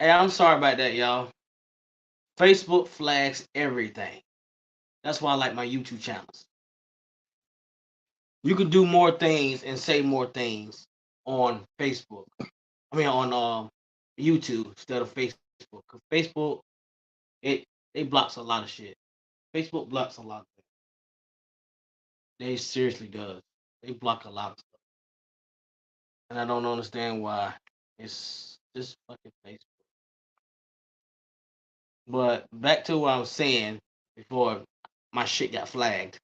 Hey, I'm sorry about that, y'all. Facebook flags everything. That's why I like my YouTube channels. You can do more things and say more things on Facebook. I mean on YouTube instead of Facebook. Cause Facebook it it blocks a lot of shit. Facebook blocks a lot of things. They seriously does. They block a lot of stuff, and I don't understand why. It's just fucking Facebook. But back to what I was saying before my shit got flagged.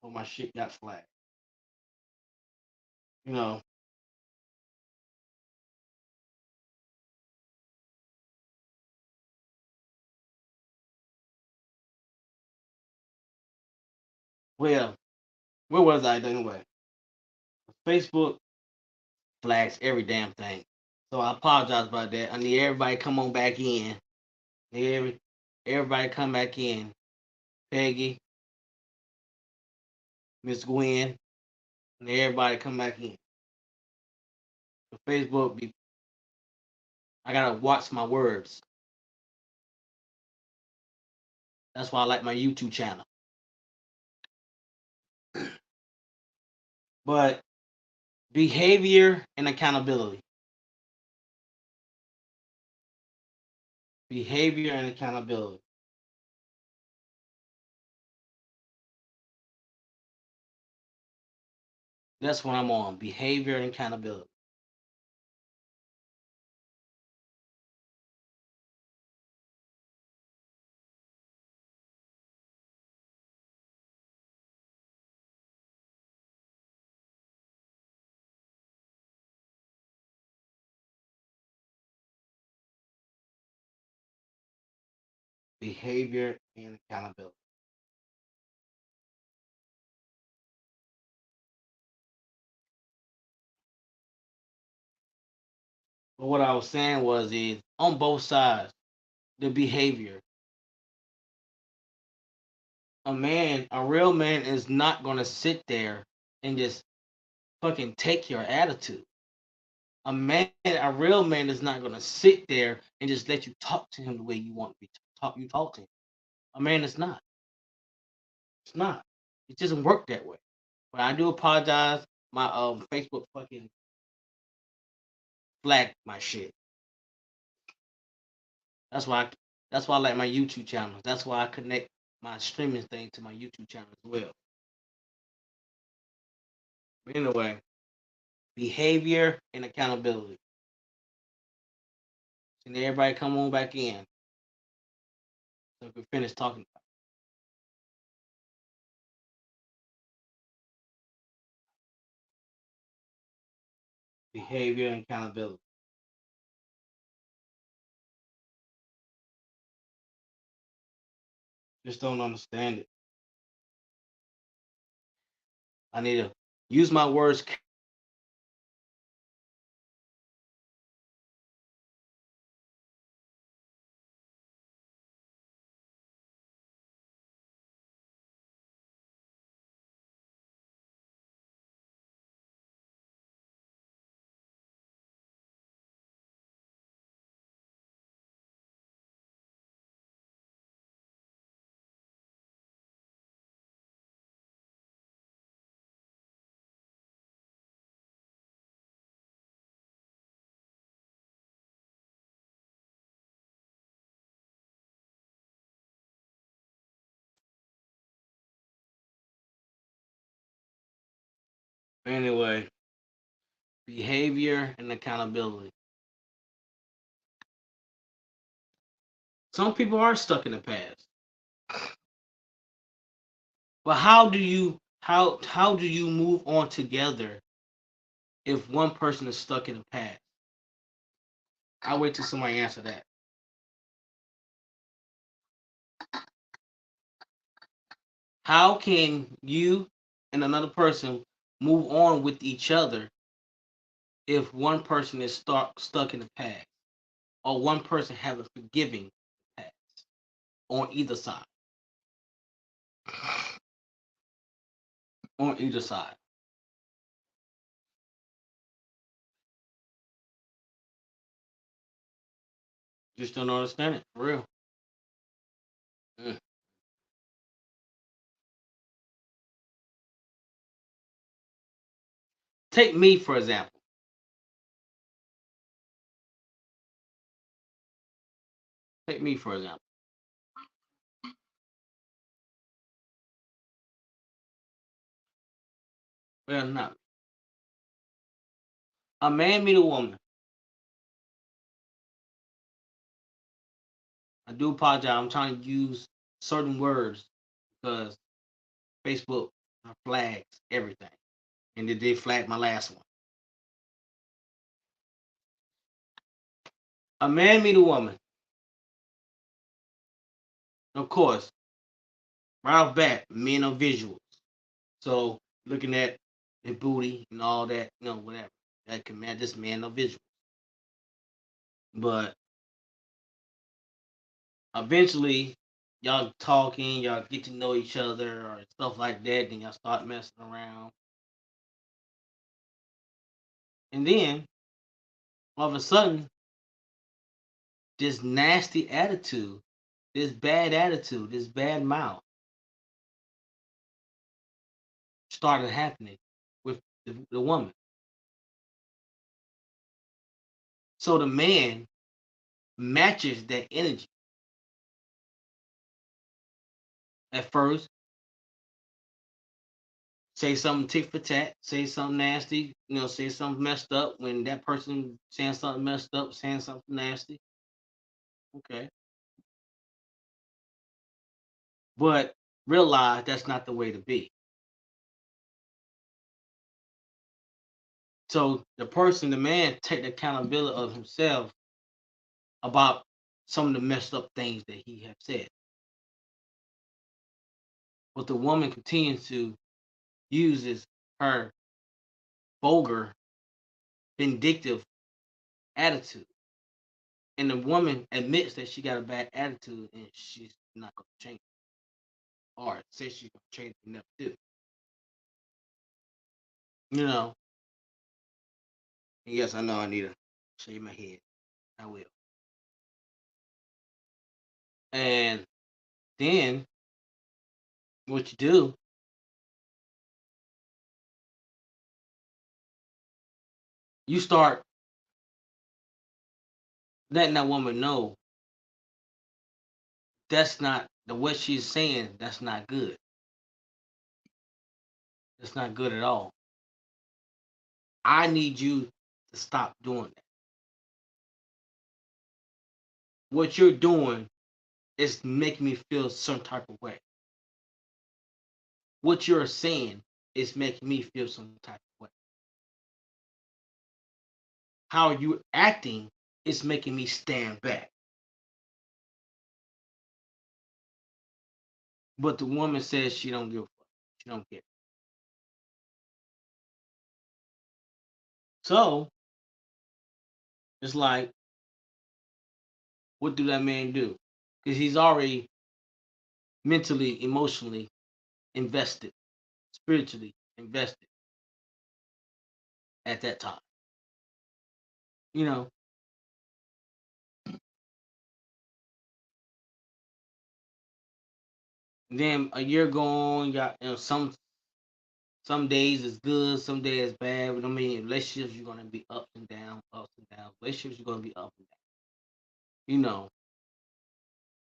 Before my shit got flagged. You know, well, where was I anyway? Facebook flags every damn thing. So I apologize about that. I need everybody come on back in. Everybody come back in. Peggy, Miss Gwen, and everybody come back in. The Facebook be I gotta watch my words. That's why I like my YouTube channel. But behavior and accountability. Behavior and accountability. That's what I'm on. Behavior and accountability. Behavior and accountability. But what I was saying was is on both sides, the behavior. A real man is not gonna sit there and just fucking take your attitude. A real man is not gonna sit there and just let you talk to him the way you want to be talk. You talk to him. A man is not. It's not. It doesn't work that way. But I do apologize. My Facebook fucking flagged my shit. That's why. That's why I like my YouTube channel. That's why I connect my streaming thing to my YouTube channel as well. But anyway, behavior and accountability. And everybody come on back in so we can finish talking about behavior and accountability. Just don't understand it. I need to use my words. Anyway, behavior and accountability. Some people are stuck in the past. But how do you move on together if one person is stuck in the past? I'll wait till somebody answer that. How can you and another person move on with each other if one person is stuck in the past or one person haven't forgiven the past on either side? On either side. Just don't understand it for real. Mm. Take me for example. Take me for example. Well, not a man meet a woman. I do apologize. I'm trying to use certain words because Facebook flags everything, and they did flag my last one. A man meet a woman. Of course, right off bat, men are visuals. So looking at the booty and all that, whatever. That can man, this man are visual. But eventually, y'all talking, y'all get to know each other or stuff like that, then y'all start messing around. And then all of a sudden, this nasty attitude, this bad mouth started happening with the woman. So the man matches that energy. At first, say something tick for tat, say something nasty, say something messed up when that person saying something messed up, saying something nasty. Okay. But realize that's not the way to be. So the person, the man, take the accountability of himself about some of the messed up things that he have said. But the woman continues to uses her vulgar, vindictive attitude. And the woman admits that she got a bad attitude and she's not gonna change it. Or says she's gonna change it, never do. You know, and yes, I know I need to shave my head. I will. And then what you do, you start letting that woman know that's not the what she's saying, that's not good. That's not good at all. I need you to stop doing that. What you're doing is making me feel some type of way. What you're saying is making me feel some type of way. How you acting is making me stand back. But the woman says she don't give a fuck. She don't care. So it's like, what do that man do? Because he's already mentally, emotionally invested, spiritually invested at that time. You know, then a year go on, got some days is good, some days is bad. But I mean, relationships you're gonna be ups and down, ups and down. Relationships you're gonna be up and down. You know,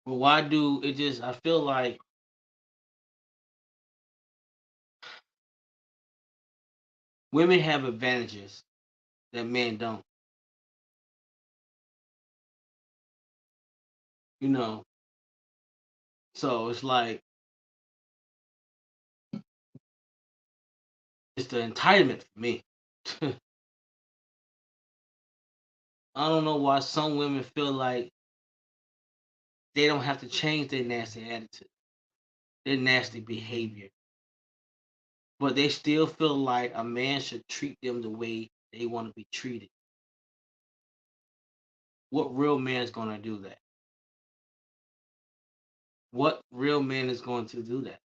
but why do it just? I feel like women have advantages that men don't. You know, so it's like it's the entitlement for me. I don't know why some women feel like they don't have to change their nasty attitude, their nasty behavior, but they still feel like a man should treat them the way they want to be treated. What real man is going to do that? What real man is going to do that?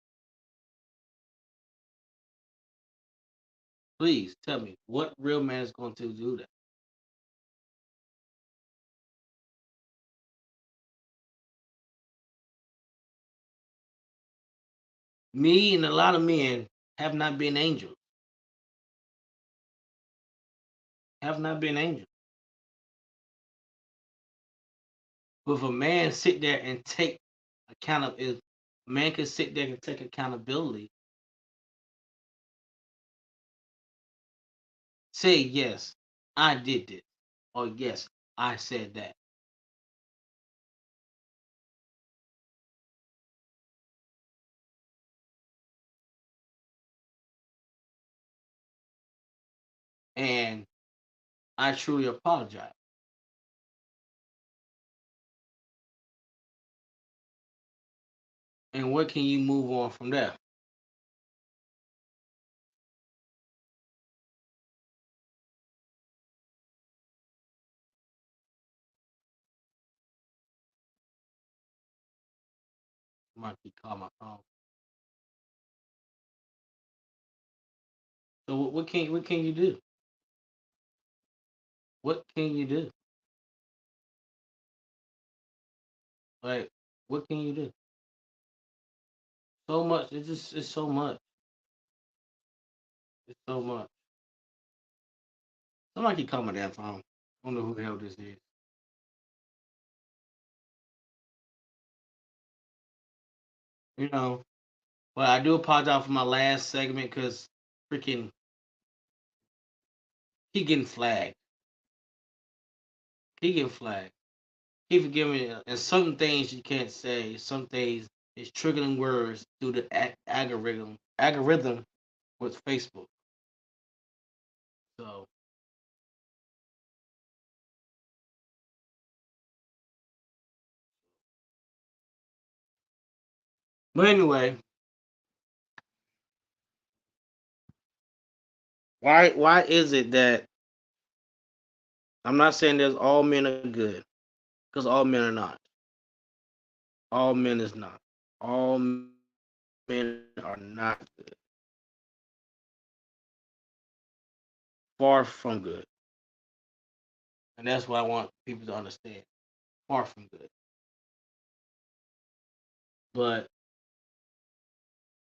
Please tell me, what real man is going to do that? Me and a lot of men have not been angels. Have not been angels. But if a man sit there and take account if a man can sit there and take accountability, say yes, I did this, or yes, I said that. And I truly apologize. And what can you move on from there? Might be call my phone. So what can you do? What can you do? Like what can you do? So much. It's so much. It's so much. Somebody can call my damn phone. I don't know who the hell this is. You know. But I do apologize for my last segment because freaking he getting flagged. He getting flagged. He forgive me. And some things you can't say. Some things it's triggering words through the algorithm with Facebook. So, but anyway, why is it that I'm not saying there's all men are good because all men are not. All men is not. All men are not good. Far from good. And that's what I want people to understand. Far from good. But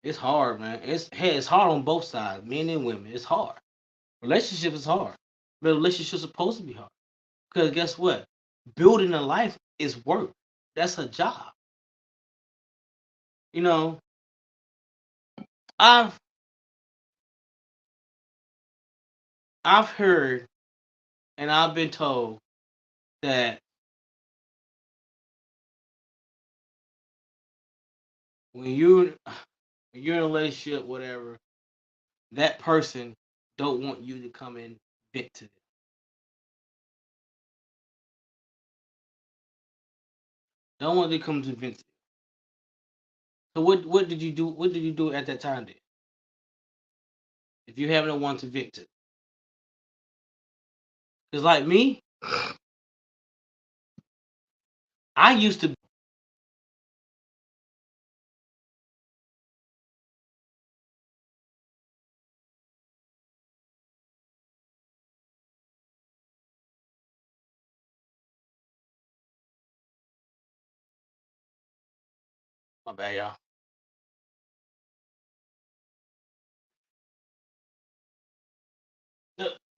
it's hard, man. It's hard on both sides, men and women. It's hard. Relationship is hard. But relationship's supposed to be hard. Because guess what? Building a life is work. That's a job. You know, I've I've heard and I've been told that when you're in a relationship, whatever, that person don't want you to come and vent to them. Don't want to come to vent to them. So what did you do? What did you do at that time then? If you have no one to vent to, because like me, I used to. My bad, y'all.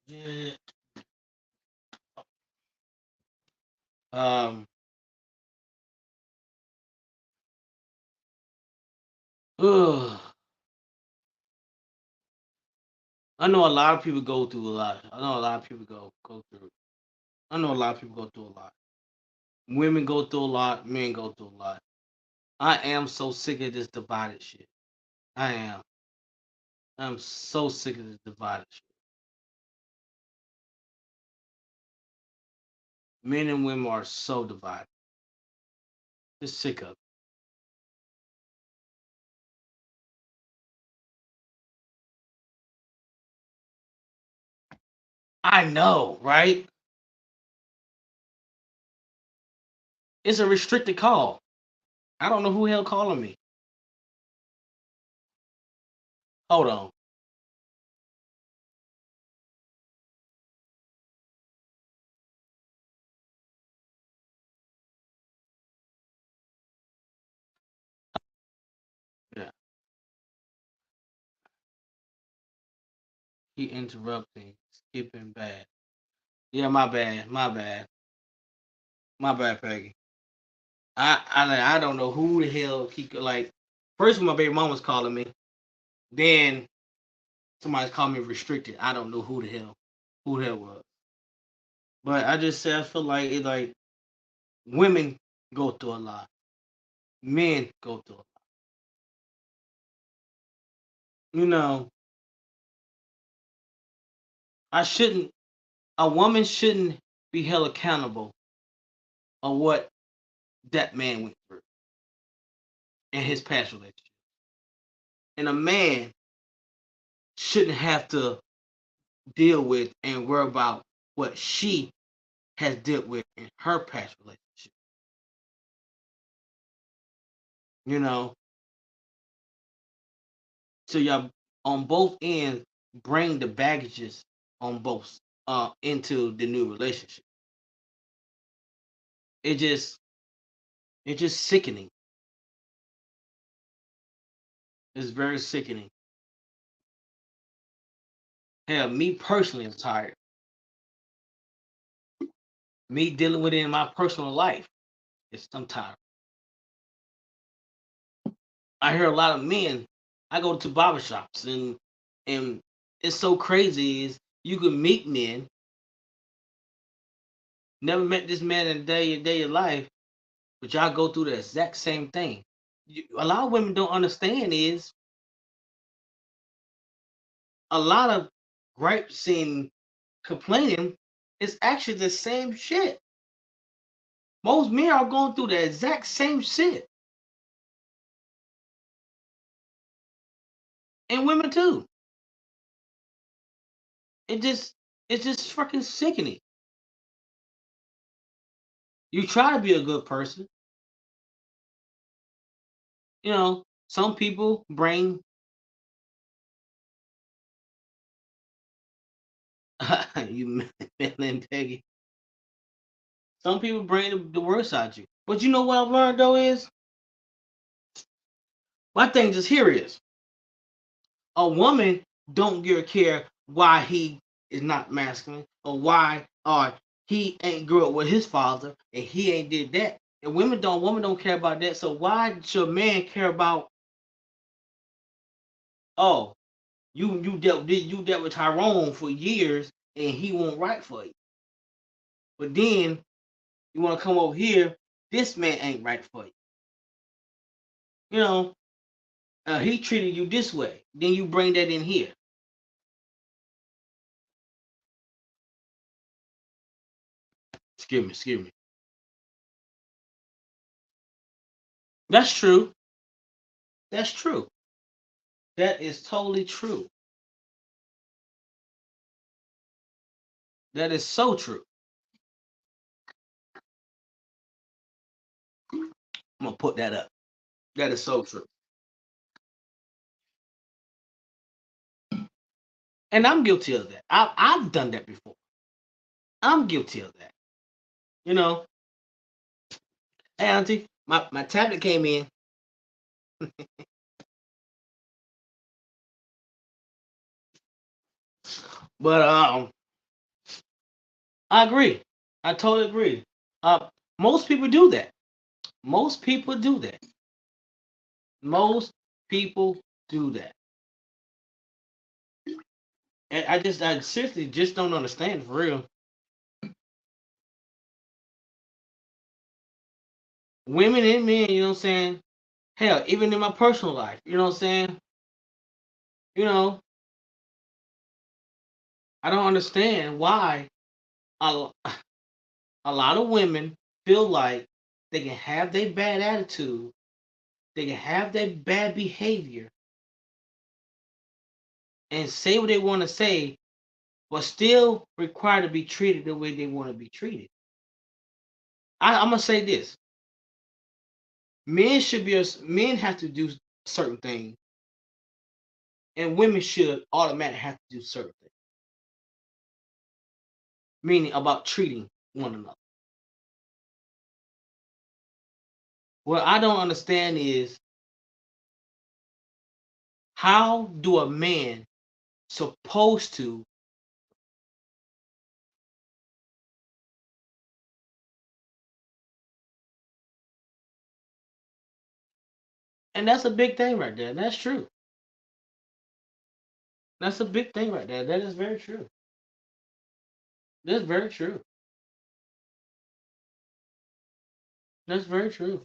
Yeah. Um. Ugh. I know a lot of people go through a lot. I know a lot of people go through. I know a lot of people go through a lot. Women go through a lot. Men go through a lot. I am so sick of this divided shit. I am. I'm so sick of this divided shit. Men and women are so divided. Just sick of it. I know, right? It's a restricted call. I don't know who the hell calling me. Hold on. Yeah. He interrupting, skipping bad. Yeah, my bad, my bad, Peggy. I don't know who the hell he could like. First, my baby mom was calling me. Then somebody's calling me restricted. I don't know who the hell was. But I just say I feel like it like women go through a lot. Men go through a lot. You know, I shouldn't a woman shouldn't be held accountable on what that man went through in his past relationship. And a man shouldn't have to deal with and worry about what she has dealt with in her past relationship. You know, so y'all on both ends bring the baggages on both into the new relationship. It just it's just sickening. It's very sickening. Hell, me personally am tired. Me dealing with it in my personal life. It's I'm tired. I hear a lot of men. I go to barbershops and it's so crazy is you can meet men, never met this man in a day of life, but y'all go through the exact same thing. A lot of women don't understand is a lot of gripes and complaining is actually the same shit. Most men are going through the exact same shit, and women too. It just it's just fucking sickening. You try to be a good person, you know. Some people bring you and Peggy. Some people bring the worst out you. But you know what I've learned though is my thing just here is a woman don't give a care why he is not masculine or why or he ain't grew up with his father and he ain't did that. And women don't care about that. So why should a man care about oh you dealt with Tyrone for years and he won't write for you. But then you want to come over here, this man ain't right for you. You know, he treated you this way. Then you bring that in here. Excuse me. That's true. That's true. That is totally true. That is so true. I'm gonna put that up. That is so true. And I'm guilty of that. I've done that before. I'm guilty of that. You know, hey auntie, my tablet came in. But I agree. I totally agree. Uh most people do that. Most people do that. Most people do that. And I seriously just don't understand for real. Women and men, you know what I'm saying? Hell, even in my personal life, you know what I'm saying? You know, I don't understand why a, a lot of women feel like they can have their bad attitude, they can have their bad behavior, and say what they want to say, but still required to be treated the way they want to be treated. I'm gonna say this: men have to do certain things, and women should automatically have to do certain things. Meaning about treating one another. What I don't understand is how do a man supposed to and that's a big thing right there. That's true. That's a big thing right there. That is very true. That's very true. That's very true.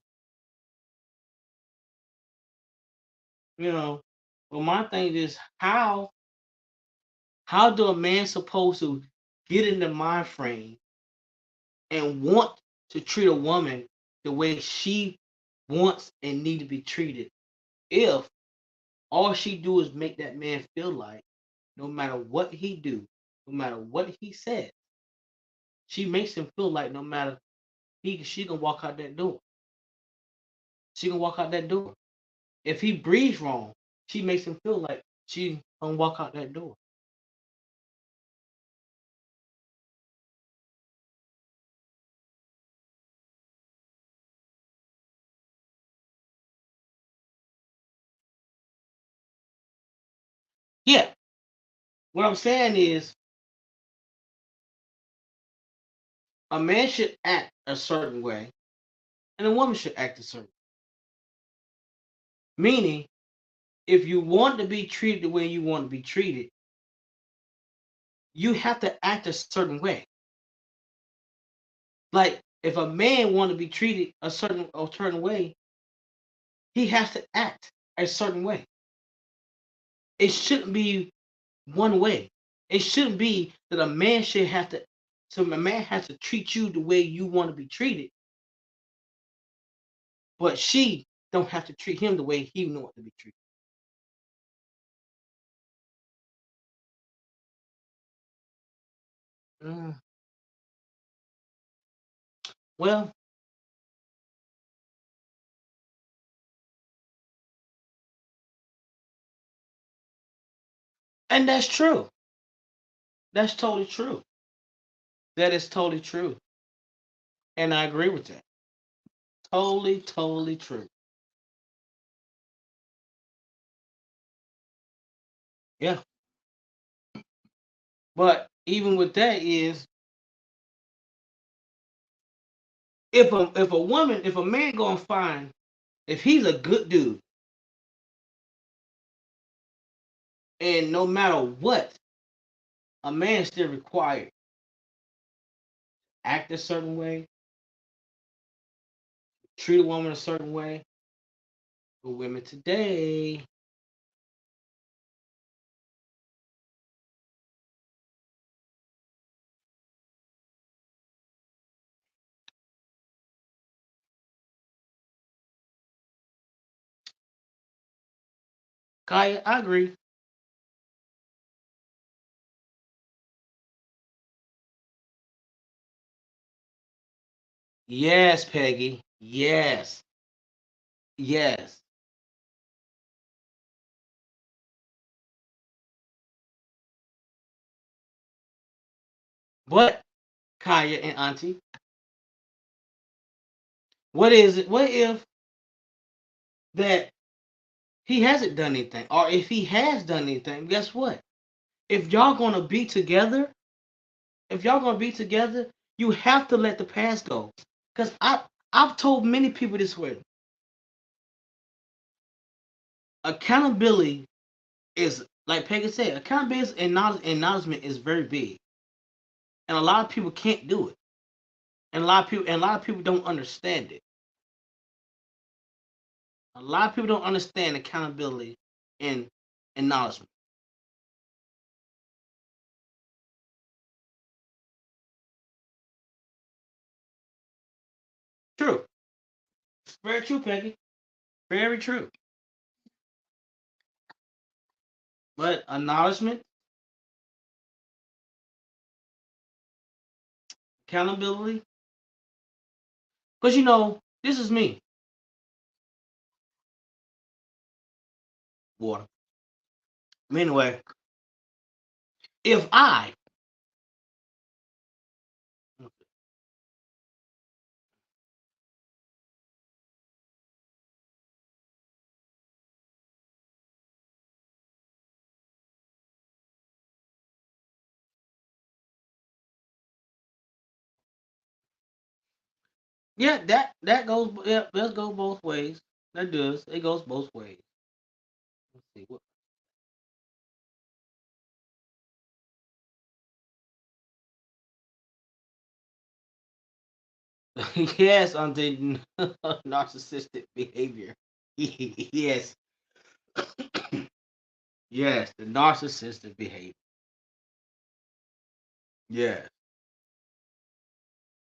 You know, but my thing is how do a man supposed to get in the mind frame and want to treat a woman the way she wants and need to be treated if all she do is make that man feel like no matter what he do, no matter what he says, she makes him feel like no matter she can walk out that door. She can walk out that door. If he breathes wrong, she makes him feel like she can walk out that door. Yeah. What I'm saying is a man should act a certain way and a woman should act a certain. Meaning, if you want to be treated the way you want to be treated, you have to act a certain way. Like if a man want to be treated a certain way, he has to act a certain way. It shouldn't be one way. It shouldn't be that a man should have to. So a man has to treat you the way you want to be treated, but she don't have to treat him the way he wants to be treated. Mm, well, and that's true. That's totally true. That is totally true, and I agree with that. Totally, totally true. Yeah, but even with that is if a man gonna find if he's a good dude and no matter what, a man still required act a certain way, treat a woman a certain way. But women today, Kaya, I agree. Yes, Peggy. Yes. Yes. But Kaya and Auntie, what is it? What if that he hasn't done anything? Or if he has done anything, guess what? If y'all gonna be together, if y'all gonna be together, you have to let the past go. Cause I've told many people this way. Accountability is like Peggy said, accountability and acknowledgement is very big. And a lot of people can't do it. And a lot of people don't understand it. A lot of people don't understand accountability and acknowledgement. True. Very true, Peggy. Very true. But acknowledgement, accountability, because this is me. Water. Anyway, if I Yeah, that goes. Yeah, that goes both ways. That does. It goes both ways. Let's see what. Yes, on the narcissistic behavior. Yes, yes, the narcissistic behavior. Yes,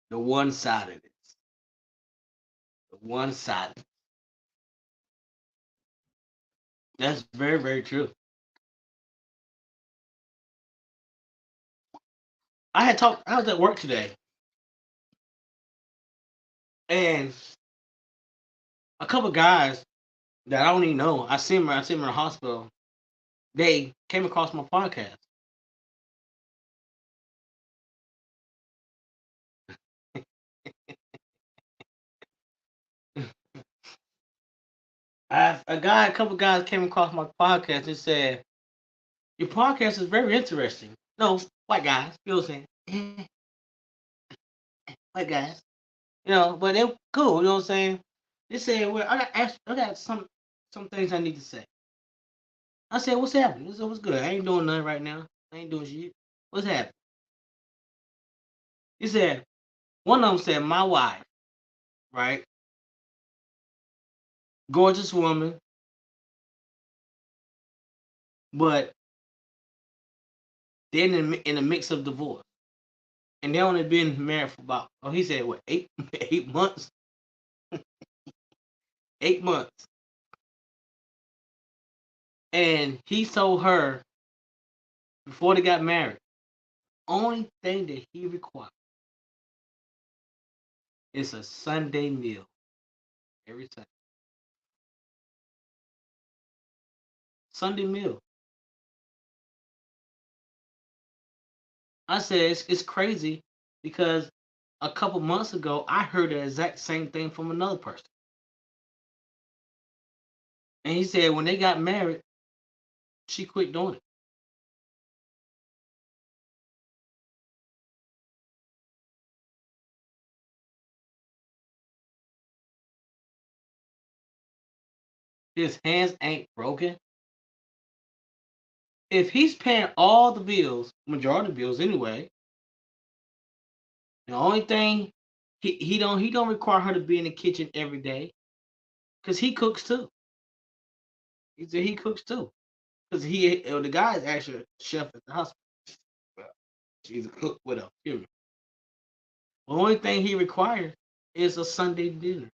the one sidedness. The one sided. That's very, very true. I was at work today, and a couple guys that I don't even know, I see them in the hospital. They came across my podcast. A couple guys came across my podcast and said, "Your podcast is very interesting." No, white guys, you know what I'm saying? White guys, but they're cool. You know what I'm saying? They said, "Well, I got some things I need to say." I said, "What's happening?" They said, "What's good? I ain't doing nothing right now. I ain't doing shit. What's happening?" He said, one of them said, "My wife, right, gorgeous woman, but they're in the mix of divorce, and they only been married for about he said what 8 8 months, 8 months, and he told her before they got married, only thing that he required is a Sunday meal every Sunday, Sunday meal." I said it's crazy because a couple months ago I heard the exact same thing from another person, and he said when they got married, she quit doing it. His hands ain't broken. If he's paying all the bills, majority of the bills anyway, the only thing he don't require her to be in the kitchen every day because he cooks too. He said he cooks too because the guy is actually a chef at the hospital. Well, she's a cook with a human. The only thing he requires is a Sunday dinner.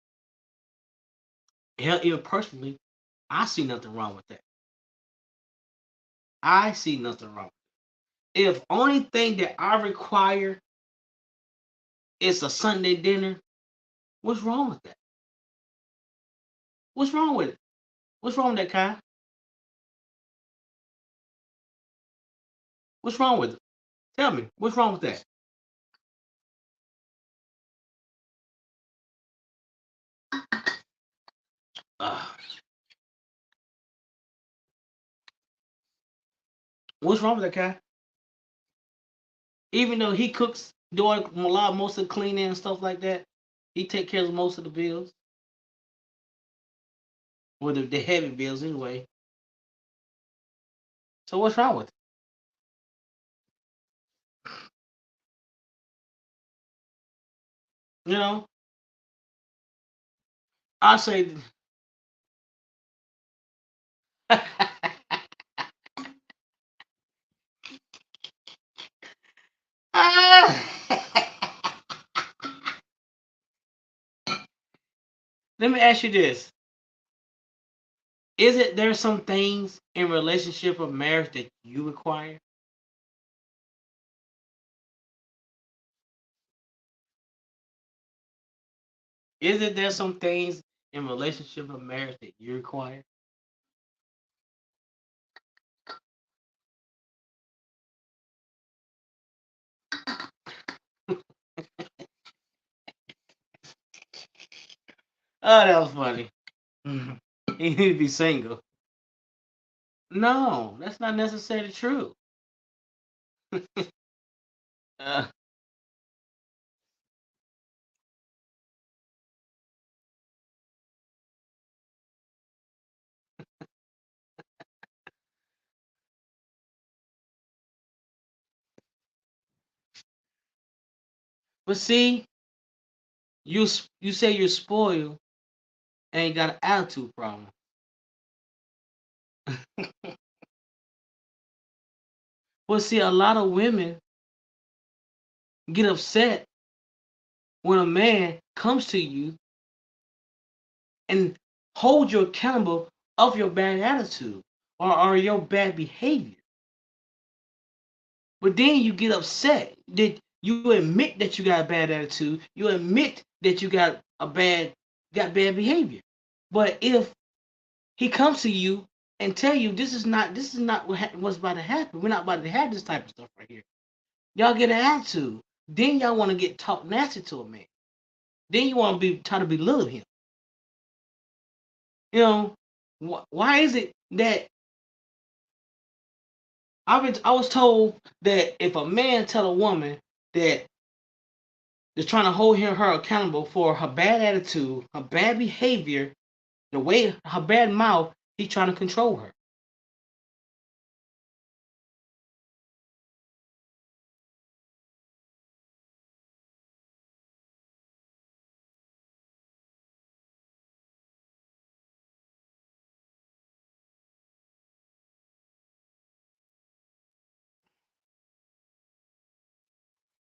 Hell, even personally, I see nothing wrong with that. I see nothing wrong. If only thing that I require is a Sunday dinner, what's wrong with that? What's wrong with it? What's wrong with that, Kai? What's wrong with it? Tell me, what's wrong with that? Uh, what's wrong with that, Kai? Even though he cooks, doing a lot, most of the cleaning and stuff like that, he take care of most of the bills, or the heavy bills anyway. So what's wrong with it? You know, I say, let me ask you this: is it there some things in relationship or marriage that you require? Is it there some things in relationship or marriage that you require? Oh, that was funny. He need to be single. No, that's not necessarily true. Uh, But see, you say you're spoiled and you got an attitude problem. But see, a lot of women get upset when a man comes to you and hold you accountable of your bad attitude or your bad behavior. But then you get upset that you admit that you got a bad attitude. You admit that you got bad behavior. But if he comes to you and tell you this is not what's about to happen. We're not about to have this type of stuff right here. Y'all get an attitude. Then y'all want to get talk nasty to a man. Then you want to be try to belittle him. You know, why is it that I was told that if a man tell a woman that they're trying to hold her accountable for her bad attitude, her bad behavior, the way her bad mouth, he's trying to control her.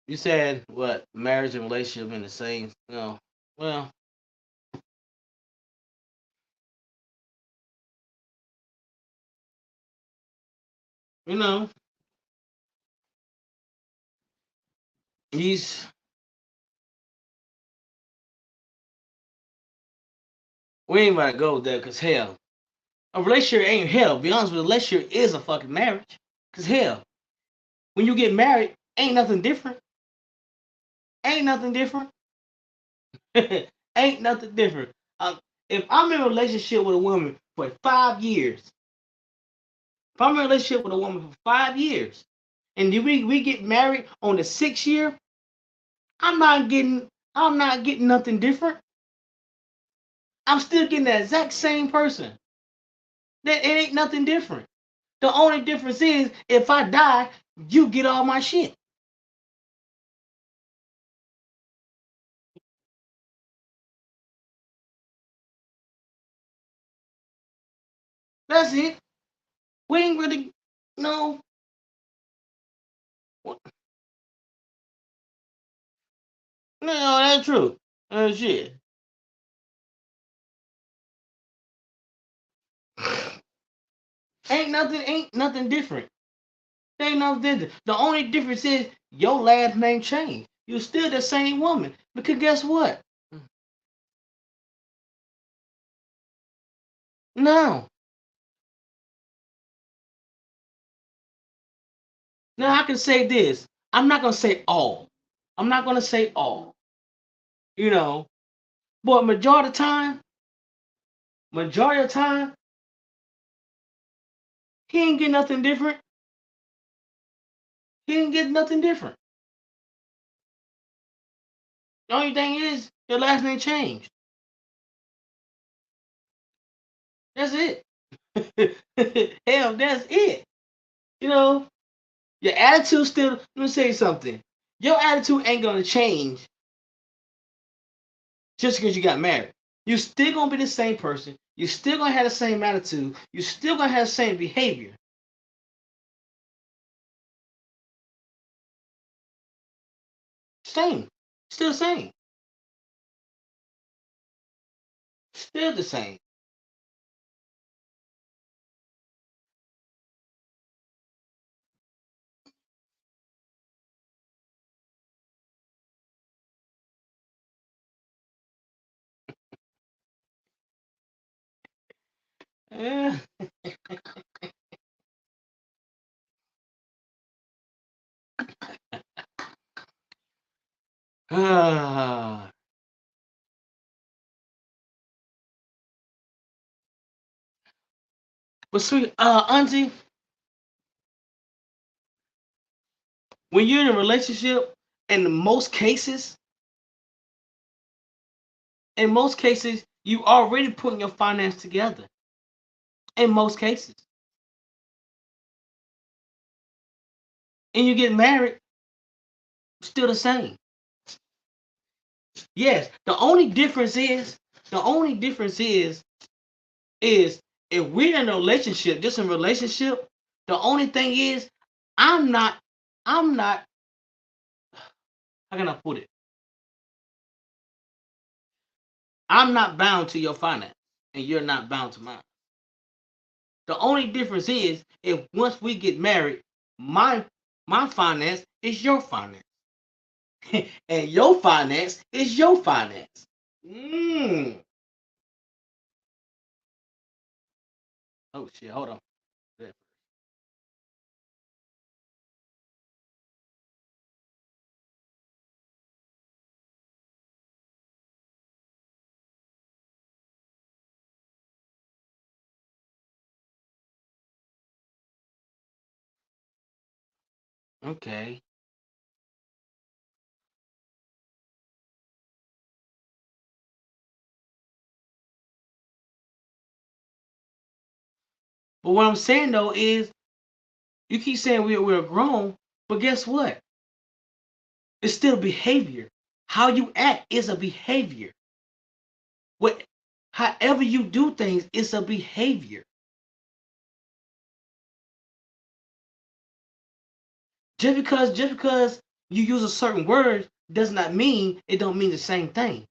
You said what marriage and relationship in the same, well, you know, he's we ain't about to go there because hell, a relationship ain't hell. Be honest with you, a relationship is a fucking marriage. Cause hell, when you get married, ain't nothing different. Ain't nothing different. Ain't nothing different. If I'm in a relationship with a woman for 5 years, if I'm in a relationship with a woman for 5 years, and then we get married on the 6th year, I'm not getting nothing different. I'm still getting the exact same person. That it ain't nothing different. The only difference is if I die, you get all my shit. That's it. We ain't really no. No, that's true. Shit. Ain't nothing different. Ain't nothing different. The only difference is your last name changed. You're still the same woman. Because guess what? No. Now I can say this. I'm not gonna say all. I'm not gonna say all. You know, but majority of the time, he ain't get nothing different. He didn't get nothing different. The only thing is your last name changed. That's it. Hell, that's it. You know, your attitude still. Let me say something. Your attitude ain't gonna change just because you got married. You still gonna be the same person. You still gonna have the same attitude. You still gonna have the same behavior. Same. Still the same. Still the same. Eh. Ah. But sweet, Auntie, when you're in a relationship, in most cases, you already putting your finance together. In most cases, and you get married, still the same. Yes, the only difference is if we're in a relationship, just in a relationship, the only thing is I'm not I'm not how can I put it? I'm not bound to your finance and you're not bound to mine. The only difference is if once we get married, my my finance is your finance. And your finance is your finance. Mm. Oh shit, hold on. Okay. But what I'm saying though is you keep saying we're grown, but guess what? It's still behavior. How you act is a behavior. What however you do things, it's a behavior. Just because you use a certain word does not mean it don't mean the same thing.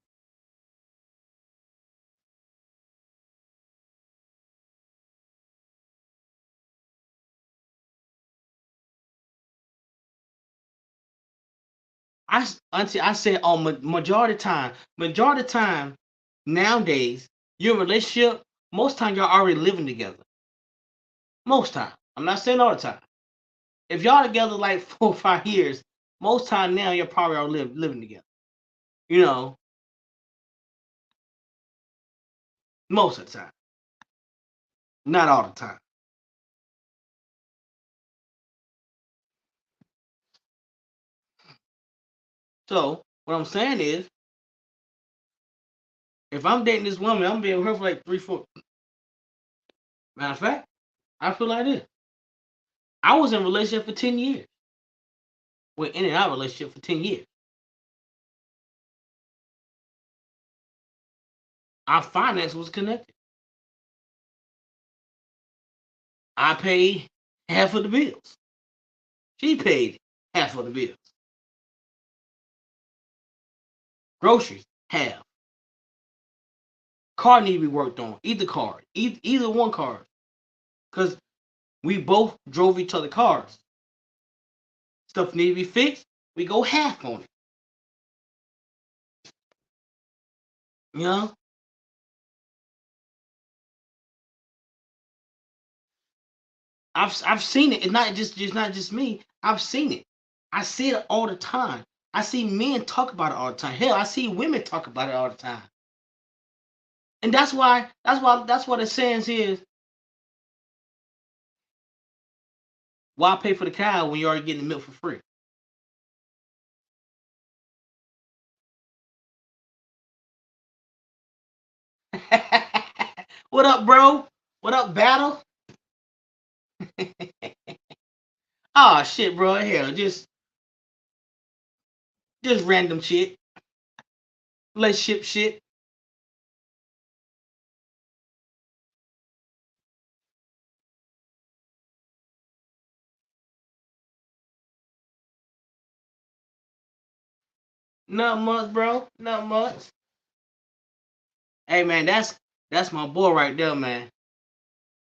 I said on majority of time nowadays, your relationship, most time y'all already living together. Most time. I'm not saying all the time. If y'all together like 4 or 5 years, most time now you're probably all living together. You know, most of the time. Not all the time. So what I'm saying is, if I'm dating this woman, I'm gonna be with her for like 3, 4. Matter of fact, I feel like this. I was in a relationship for 10 years. We're in and out of relationship for 10 years. Our finance was connected. I paid half of the bills. She paid half of the bills. Groceries, half. Car need to be worked on. Either car. Either one car. Because we both drove each other cars. Stuff need to be fixed. We go half on it. You know? I've seen it. It's not just me. I've seen it. I see it all the time. I see men talk about it all the time. Hell, I see women talk about it all the time. And that's what the saying is. Why pay for the cow when you're already getting the milk for free? What up, bro? What up, battle? Oh shit, bro. Hell, just random shit. Relationship shit. Not much, bro. Not much. Hey man, that's my boy right there, man.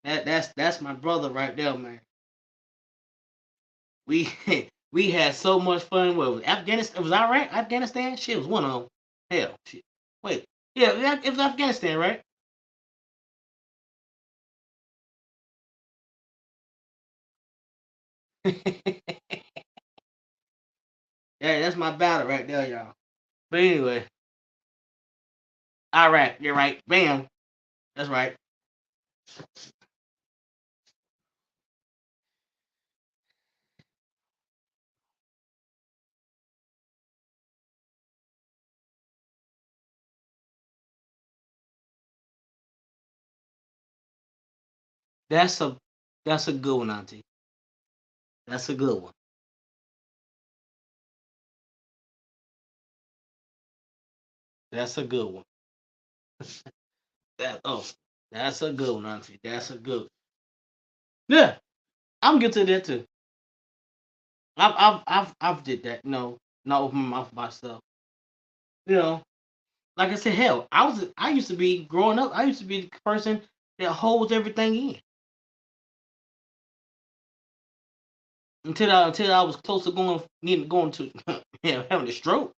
That's my brother right there, man. We we had so much fun with Afghanistan. Was I right? Afghanistan? Shit was one of them. Hell, shit. Wait, yeah, it was Afghanistan, right? Yeah, that's my battle right there, y'all. But anyway, Iraq, you're right. Bam, that's right. That's a that's a good one, Auntie. That's a good one. That's a good one. That oh, that's a good one, Auntie. That's a good. Yeah, I'm good to that too. I've did that. No, not open my mouth about stuff. You know, like I said, hell, I used to be growing up. I used to be the person that holds everything in until I was close to going to yeah, having a stroke.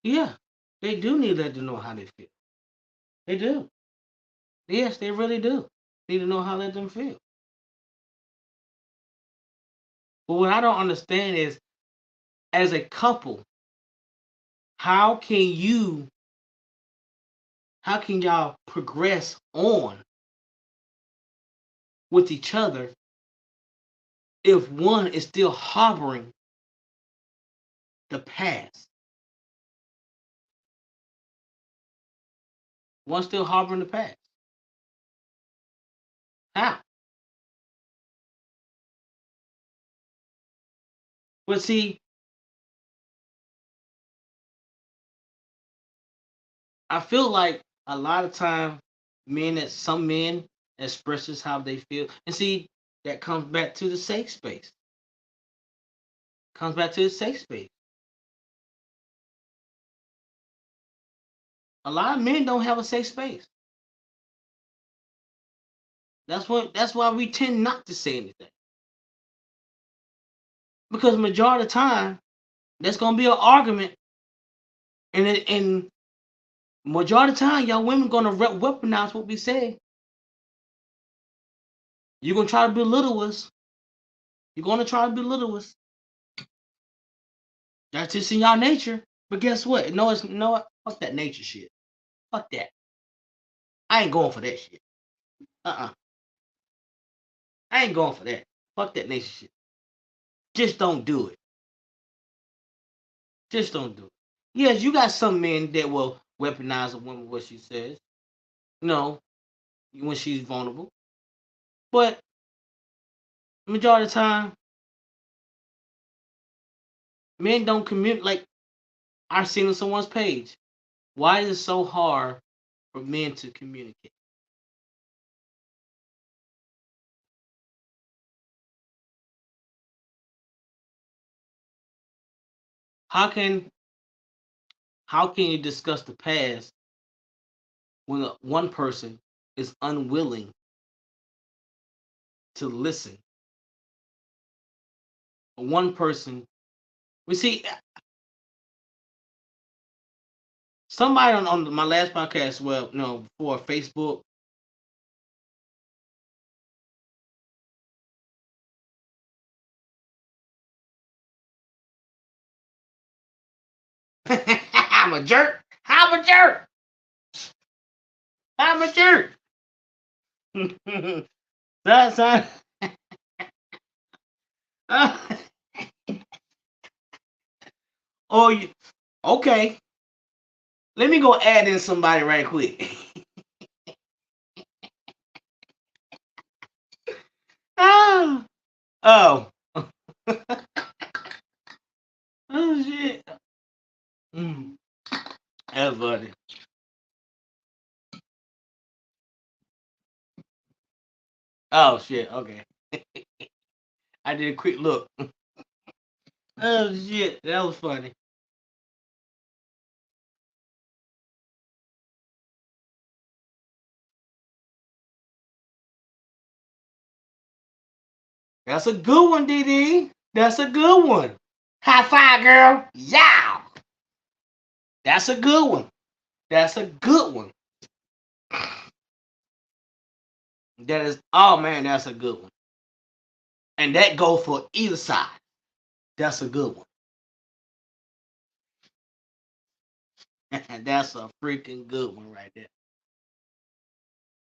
Yeah, they do need to let them know how they feel. They do. Yes, they really do. Need to know how to let them feel. But what I don't understand is, as a couple, how can you, how can y'all progress on with each other if one is still harboring the past? One still harboring the past. How? But see, I feel like a lot of time some men expresses how they feel. And see, that comes back to the safe space. Comes back to the safe space. A lot of men don't have a safe space. That's why we tend not to say anything. Because majority of the time, there's gonna be an argument, and majority of the time, y'all women gonna weaponize what we say. You're gonna try to belittle us. You're gonna try to belittle us. That's just in y'all nature. But guess what? No, it's no fuck that nature shit. Fuck that. I ain't going for that shit. Uh-uh. I ain't going for that. Fuck that nature shit. Just don't do it. Just don't do it. Yes, you got some men that will weaponize a woman what she says. No, when she's vulnerable. But majority of the time, men don't communicate. Like I've seen on someone's page. Why is it so hard for men to communicate? How can how can you discuss the past when one person is unwilling to listen? One person, we see somebody on my last podcast. Well, no, before Facebook. I'm a jerk. I'm a jerk. I'm a jerk. That's uh, oh, okay. Let me go add in somebody right quick. oh, oh, oh shit. Mm, that's funny. Oh shit. Okay. I did a quick look. Oh shit. That was funny. That's a good one, DD. That's a good one. High five, girl. Yeah. That's a good one. That's a good one. That is, oh man, that's a good one. And that go for either side. That's a good one. That's a freaking good one right there.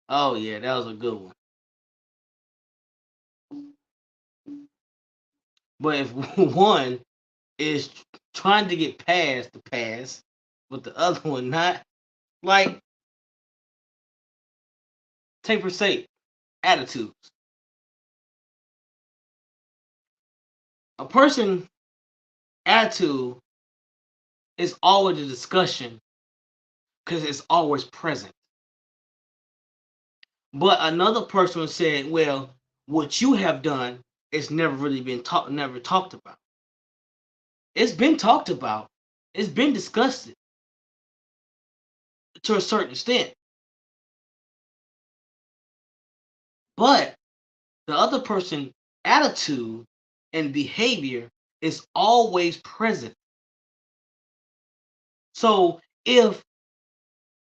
Oh yeah, that was a good one. But if one is trying to get past the past, but the other one not, Like, take per se, attitudes. A person attitude is always a discussion because it's always present. But another person said, well, what you have done is never really been never talked about. It's been talked about. It's been discussed to a certain extent. But the other person's attitude and behavior is always present. So if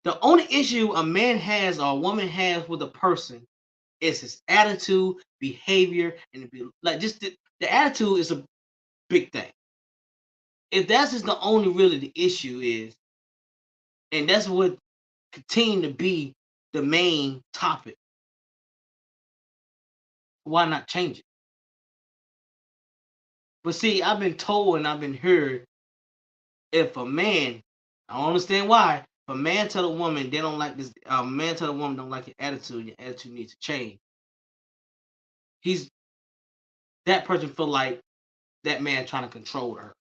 the only issue a man has or a woman has with a person is his attitude, behavior, and like just the attitude is a big thing. If that's just the only really the issue is, and that's what continue to be the main topic, why not change it? But see, I've been told and I've been heard if a man, I don't understand why. If a man tell a woman they don't like this, a man tell a woman don't like your attitude needs to change. He's that person feel like that man trying to control her.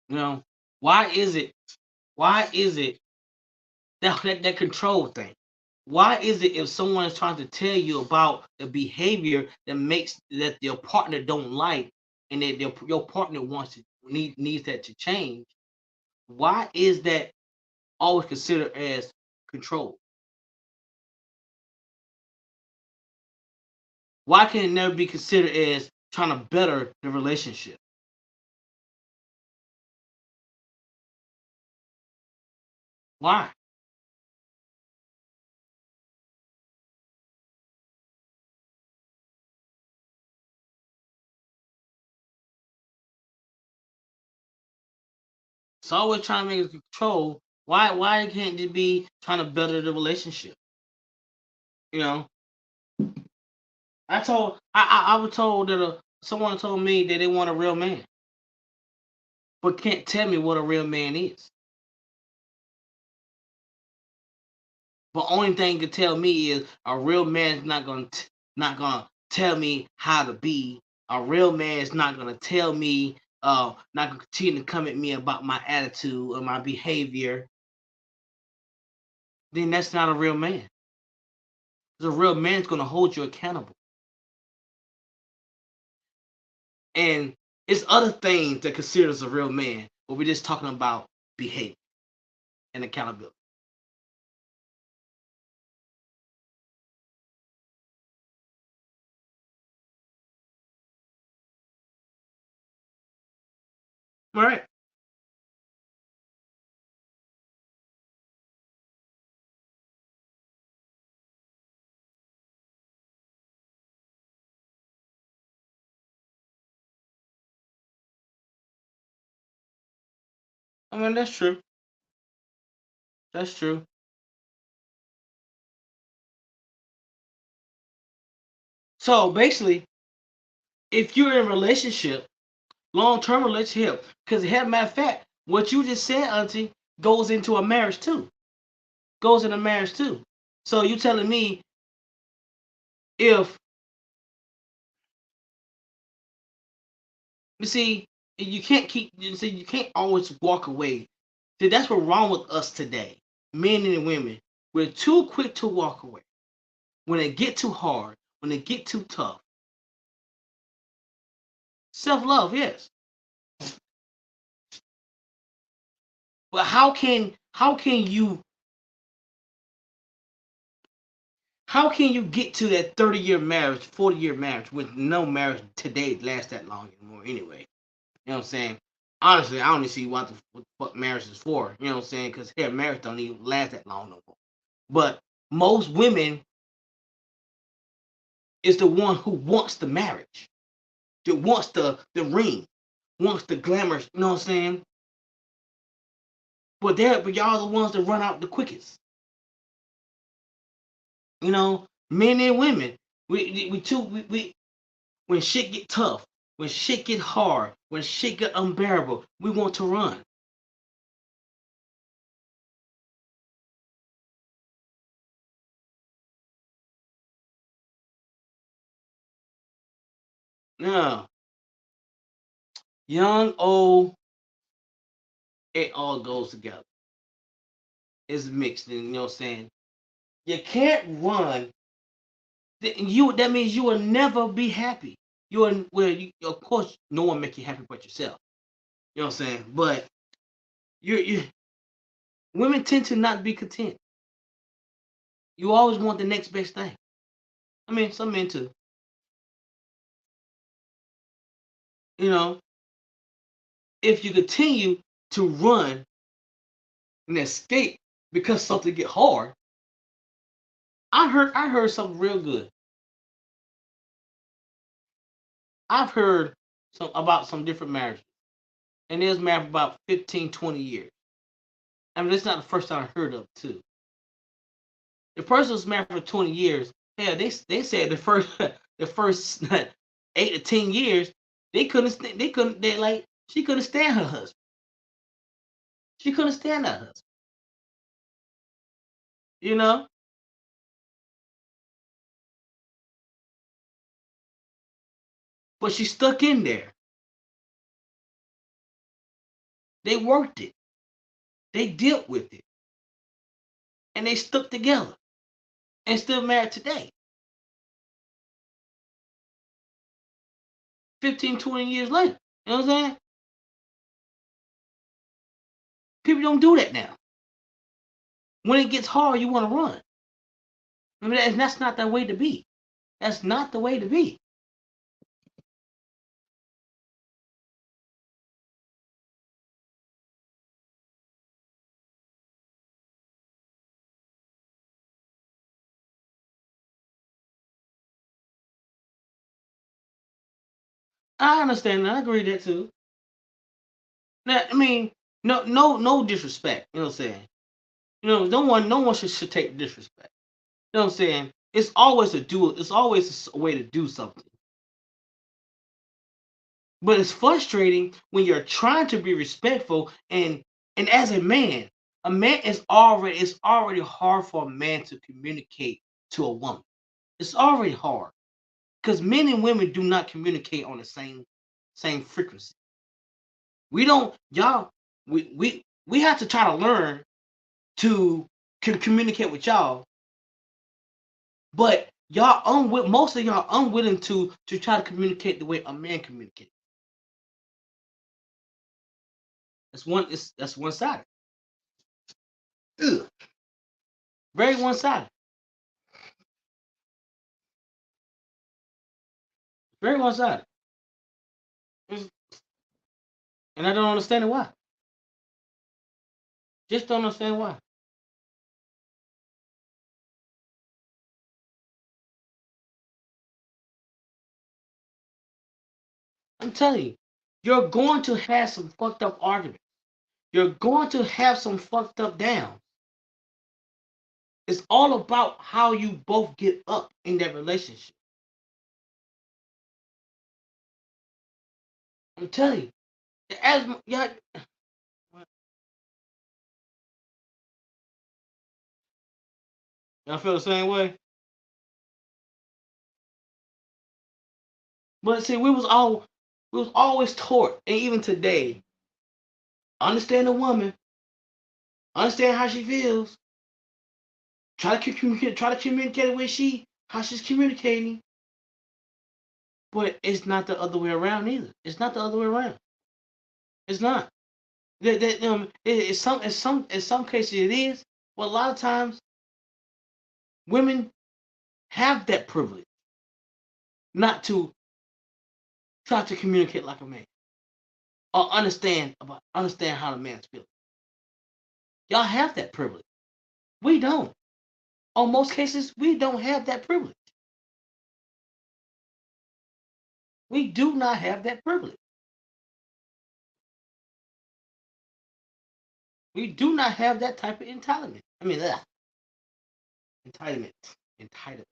You know, why is it? Why is it that control thing? Why is it if someone is trying to tell you about the behavior that makes that your partner don't like, and that your partner wants to needs that to change? Why is that always considered as control? Why can it never be considered as trying to better the relationship? Why? It's always trying to make it control. Why can't it be trying to better the relationship? You know, I was told that someone told me that they want a real man, but can't tell me what a real man is. But only thing you can tell me is a real man is not gonna tell me how to be. A real man is not gonna tell me not gonna continue to come at me about my attitude or my behavior. Then that's not a real man. Because a real man is gonna hold you accountable. And it's other things that considers a real man, but we're just talking about behavior and accountability. All right. I mean that's true. That's true. So basically, if you're in a relationship, long-term relationship, because matter of fact, what you just said, Auntie, goes into a marriage too. Goes into marriage too. So you telling me if you see you can't keep you see you can't always walk away. See, that's what's wrong with us today, men and women. We're too quick to walk away when it get too hard, when it get too tough. Self-love, yes, but how can you get to that 30-year marriage, 40-year marriage with no marriage today lasts that long anymore anyway? You know what I'm saying? Honestly, I don't even see what the fuck marriage is for. You know what I'm saying? Because here, marriage don't even last that long no more. But most women is the one who wants the marriage, that wants the ring, wants the glamour. You know what I'm saying? But y'all the ones that run out the quickest. You know, men and women. We too we when shit get tough, when shit get hard, when shit get unbearable, we want to run. No, young, old, it all goes together. It's mixed, and you know what I'm saying. You can't run. That means you will never be happy. You are well. Of course, no one make you happy but yourself. You know what I'm saying. But you women tend to not be content. You always want the next best thing. I mean, some men too. You know, if you continue to run and escape because something get hard. I heard something real good. I've heard some about some different marriages, and there's married for about 15, 20 years. I mean, that's not the first time I heard of it too. The person was married for 20 years. Hell, they said the first 8 to 10 years they like she couldn't stand her husband. She couldn't stand her husband. You know, but she stuck in there. They worked it. They dealt with it, and they stuck together, and still married today. 15, 20 years later. You know what I'm saying? People don't do that now. When it gets hard, you want to run. I mean, that's not the way to be. That's not the way to be. I understand. I agree with that too. Now, I mean, no disrespect. You know what I'm saying? No one should take disrespect. You know what I'm saying? It's always a do. It's always a way to do something. But it's frustrating when you're trying to be respectful and as a man is already it's already hard for a man to communicate to a woman. It's already hard because men and women do not communicate on the same frequency. We don't y'all we have to try to learn to communicate with y'all, but most of y'all unwilling to try to communicate the way a man communicates. That's one sided. Very one sided. Very one sided. And I don't understand why. Just don't understand why. I'm telling you, you're going to have some fucked up arguments. You're going to have some fucked up downs. It's all about how you both get up in that relationship. I'm telling you. As y'all, y'all feel the same way. But see, we was always taught, and even today, understand a woman, understand how she feels, try to communicate with how she's communicating. But it's not the other way around either. It's not the other way around. It's not. In some cases it is, but a lot of times women have that privilege not to try to communicate like a man or understand how the man's feeling. Y'all have that privilege. We don't. On most cases, we don't have that privilege. We do not have that privilege. We do not have that type of entitlement. I mean, entitlement. Entitlement.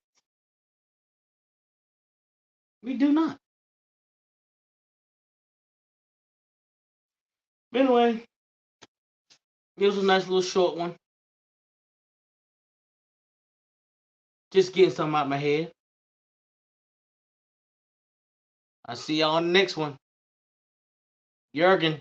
We do not. But anyway, it was a nice little short one. Just getting something out my head. I'll see y'all on the next one. Jurgen.